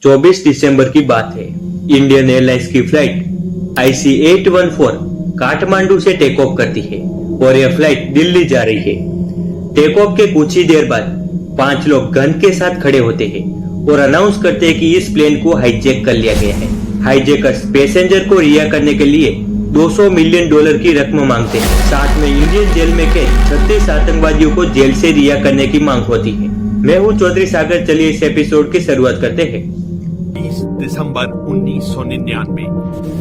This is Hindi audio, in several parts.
24 दिसंबर की बात है। इंडियन एयरलाइंस की फ्लाइट IC 814 काठमांडू से टेक ऑफ करती है और यह फ्लाइट दिल्ली जा रही है। टेक ऑफ के कुछ ही देर बाद 5 लोग गन के साथ खड़े होते हैं और अनाउंस करते हैं कि इस प्लेन को हाईजैक कर लिया गया है। हाईजैकर्स पैसेंजर को रिहा करने के लिए $200 मिलियन की रकम मांगते हैं। साथ में इंडियन जेल में कैद 36 आतंकवादियों को जेल से रिहा करने की मांग होती है। मैं हूँ चौधरी सागर। चलिए इस एपिसोड की शुरुआत करते हैं। 20 दिसंबर 1999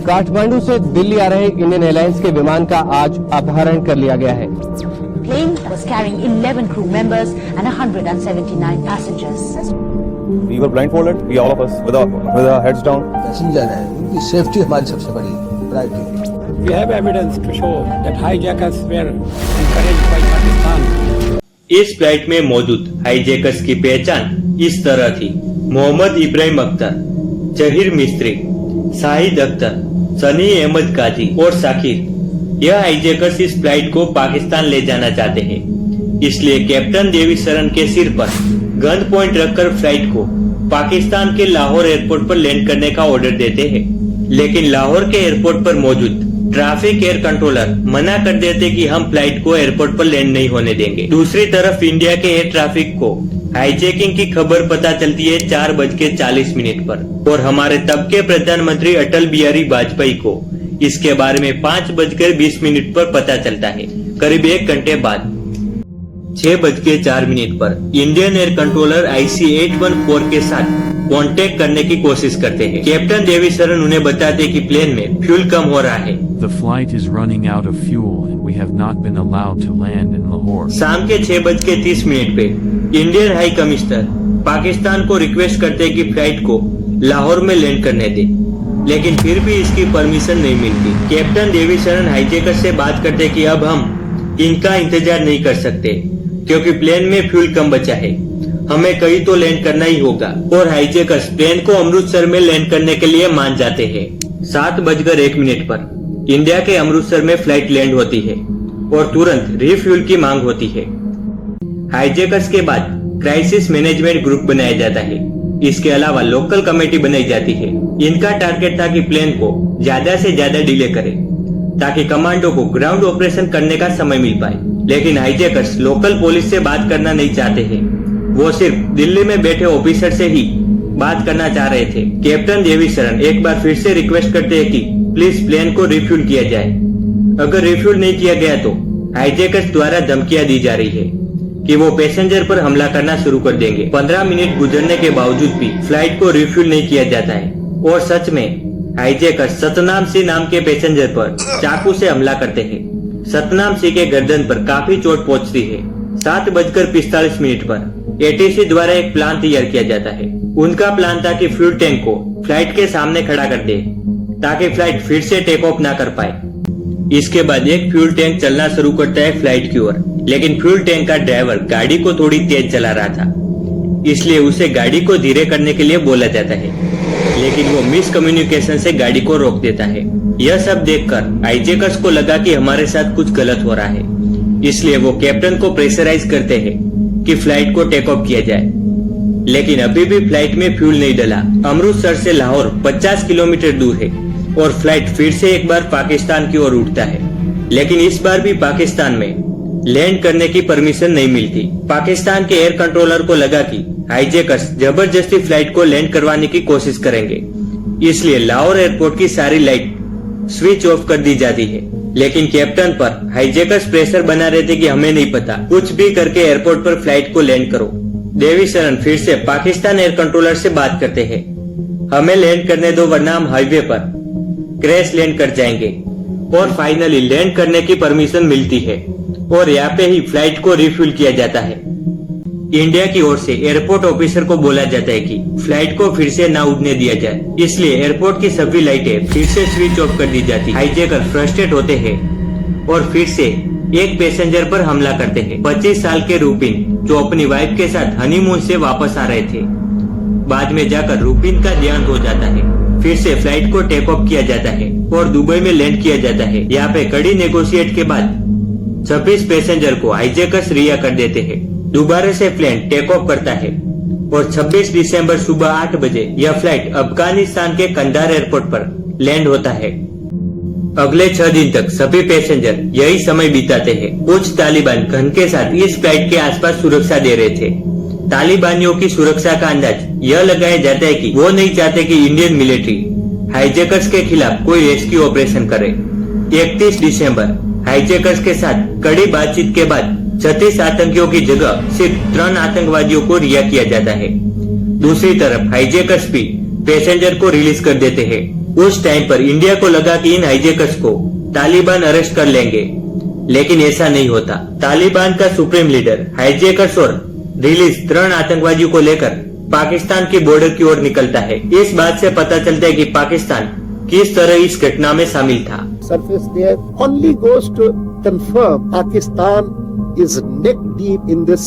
काठमांडू से दिल्ली आ रहे इंडियन एयरलाइंस के विमान का आज अपहरण कर लिया गया है। Plane was carrying 11 crew members and 179 passengers. We were blindfolded, we all of us with our heads down. Passenger है, उनकी सेफ्टी हमारी सबसे बड़ी priority. We have evidence to show that hijackers were encouraged by Pakistan. इस फ्लाइट में मौजूद हाईजैकर्स की पहचान इस तरह थी। मोहम्मद इब्राहिम अख्तर, जहीर मिस्त्री, शाहिद अख्तर, सनी अहमद काजी और साकिर। यह हाईजैकर्स इस फ्लाइट को पाकिस्तान ले जाना चाहते हैं, इसलिए कैप्टन देवी सरन के सिर पर गन पॉइंट रखकर फ्लाइट को पाकिस्तान के लाहौर एयरपोर्ट पर लैंड करने का ऑर्डर देते हैं। लेकिन लाहौर के एयरपोर्ट पर मौजूद ट्रैफिक एयर कंट्रोलर मना कर देते कि हम फ्लाइट को एयरपोर्ट पर लैंड नहीं होने देंगे। दूसरी तरफ इंडिया के एयर ट्रैफिक को हाईजैकिंग की खबर पता चलती है 4:40 पर और हमारे तब के प्रधानमंत्री अटल बिहारी वाजपेयी को इसके बारे में 5:20 पर पता चलता है। करीब 1 घंटे बाद 6:04 पर इंडियन एयर कंट्रोलर IC 814 के साथ कांटेक्ट करने की कोशिश करते हैं। कैप्टन देवी सरन उन्हें बताते हैं कि प्लेन में फ्यूल कम हो रहा है। The flight is running out of fuel and we have not been allowed to land in Lahore. शाम के 6:30 पे इंडियन हाई कमिश्नर पाकिस्तान को रिक्वेस्ट करते हैं कि फ्लाइट को लाहौर में लैंड करने दे, लेकिन फिर भी इसकी परमिशन नहीं मिलती। कैप्टन देवी सरन हाईजैकर से बात करते हैं कि अब हम इनका इंतजार नहीं कर सकते क्योंकि प्लेन में फ्यूल कम बचा है, हमें कहीं तो लैंड करना ही होगा। और हाईजैकर्स प्लेन को अमृतसर में लैंड करने के लिए मान जाते हैं। 7:01 पर इंडिया के अमृतसर में फ्लाइट लैंड होती है और तुरंत रिफ्यूल की मांग होती है। हाईजैकर्स के बाद क्राइसिस मैनेजमेंट ग्रुप बनाया जाता है। इसके अलावा लोकल कमेटी बनाई जाती है। इनका टारगेट था कि प्लेन को ज्यादा से ज्यादा डिले करे ताकि कमांडो को ग्राउंड ऑपरेशन करने का समय मिल पाए। लेकिन हाईजैकर्स लोकल पुलिस से बात करना नहीं चाहते हैं, वो सिर्फ दिल्ली में बैठे ऑफिसर से ही बात करना चाह रहे थे। कैप्टन देवी सरन एक बार फिर से रिक्वेस्ट करते हैं कि प्लीज प्लेन को रिफ्यूल किया जाए। अगर रिफ्यूल नहीं किया गया तो हाईजैकर्स द्वारा धमकियां दी जा रही है कि वो पैसेंजर पर हमला करना शुरू कर देंगे। 15 मिनट गुजरने के बावजूद भी फ्लाइट को रिफ्यूल नहीं किया जाता है और सच में हाईजैकर्स सतनाम सिंह नाम के पैसेंजर पर चाकू से हमला करते हैं। सतनाम सिंह के गर्दन पर काफी चोट पहुंचती है। 7:45 पर ATC द्वारा एक प्लान तैयार किया जाता है। उनका प्लान था कि फ्यूल टैंक को फ्लाइट के सामने खड़ा कर दे ताकि फ्लाइट फिर से टेक ऑफ ना कर पाए। इसके बाद एक फ्यूल टैंक चलना शुरू करता है फ्लाइट की ओर, लेकिन फ्यूल टैंक का ड्राइवर गाड़ी को थोड़ी तेज चला रहा था, इसलिए उसे गाड़ी को धीरे करने के लिए बोला जाता है, लेकिन वो मिसकम्युनिकेशन से गाड़ी को रोक देता है। यह सब देखकर हाईजैकर्स को लगा कि हमारे साथ कुछ गलत हो रहा है, इसलिए वो कैप्टन को प्रेशराइज करते हैं कि फ्लाइट को टेक ऑफ किया जाए। लेकिन अभी भी फ्लाइट में फ्यूल नहीं डला। अमृतसर से लाहौर 50 किलोमीटर दूर है और फ्लाइट फिर से एक बार पाकिस्तान की ओर उठता है, लेकिन इस बार भी पाकिस्तान में लैंड करने की परमिशन नहीं मिलती। पाकिस्तान के एयर कंट्रोलर को लगा कि हाईजैकर्स जबरदस्ती फ्लाइट को लैंड करवाने की कोशिश करेंगे, इसलिए लाहौर एयरपोर्ट की सारी लाइट स्विच ऑफ कर दी जाती है। लेकिन कैप्टन पर हाईजैकर्स प्रेशर बना रहे थे कि हमें नहीं पता, कुछ भी करके एयरपोर्ट पर फ्लाइट को लैंड करो। देवी सरन फिर से पाकिस्तान एयर कंट्रोलर से बात करते हैं, हमें लैंड करने दो वरना हम हाईवे पर क्रैश लैंड कर जाएंगे। और फाइनली लैंड करने की परमिशन मिलती है और यहाँ पे ही फ्लाइट को रिफ्यूल किया जाता है। इंडिया की ओर से एयरपोर्ट ऑफिसर को बोला जाता है कि फ्लाइट को फिर से ना उड़ने दिया जाए, इसलिए एयरपोर्ट की सभी लाइटें फिर से स्विच ऑफ कर दी जाती। हाईजैकर फ्रस्ट्रेट होते हैं और फिर से एक पैसेंजर पर हमला करते हैं। 25 साल के रूपिन जो अपनी वाइफ के साथ हनीमून से वापस आ रहे थे। बाद में जाकर रूपिन का देहांत हो जाता है। फिर से फ्लाइट को टेक ऑफ किया जाता है और दुबई में लैंड किया जाता है। यहाँ पे कड़ी नेगोशिएट के बाद 26 पैसेंजर को हाईजैकर्स रिहा कर देते हैं। दोबारा से प्लेन टेक ऑफ करता है और 26 दिसंबर सुबह 8 बजे यह फ्लाइट अफगानिस्तान के कंधार एयरपोर्ट पर लैंड होता है। अगले 6 दिन तक सभी पैसेंजर यही समय बिताते हैं। कुछ तालिबान गन के साथ इस फ्लाइट के आसपास सुरक्षा दे रहे थे। तालिबानियों की सुरक्षा का अंदाज यह लगाया जाता है कि वो नहीं चाहते कि इंडियन मिलिट्री हाईजैकर्स के खिलाफ कोई रेस्क्यू ऑपरेशन करे। 31 दिसंबर हाईजैकर्स के साथ कड़ी बातचीत के बाद 36 आतंकियों की जगह सिर्फ 3 आतंकवादियों को रिहा किया जाता है। दूसरी तरफ हाईजैकर्स भी पैसेंजर को रिलीज कर देते हैं। उस टाइम पर इंडिया को लगा कि इन हाईजैकर्स को तालिबान अरेस्ट कर लेंगे, लेकिन ऐसा नहीं होता। तालिबान का सुप्रीम लीडर हाईजैकर्स और रिलीज 3 आतंकवादियों को लेकर पाकिस्तान की बॉर्डर की ओर निकलता है। इस बात से पता चलता है कि पाकिस्तान किस तरह इस घटना में शामिल था। Surface there only goes to confirm Pakistan is neck deep in this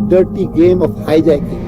dirty game of hijacking.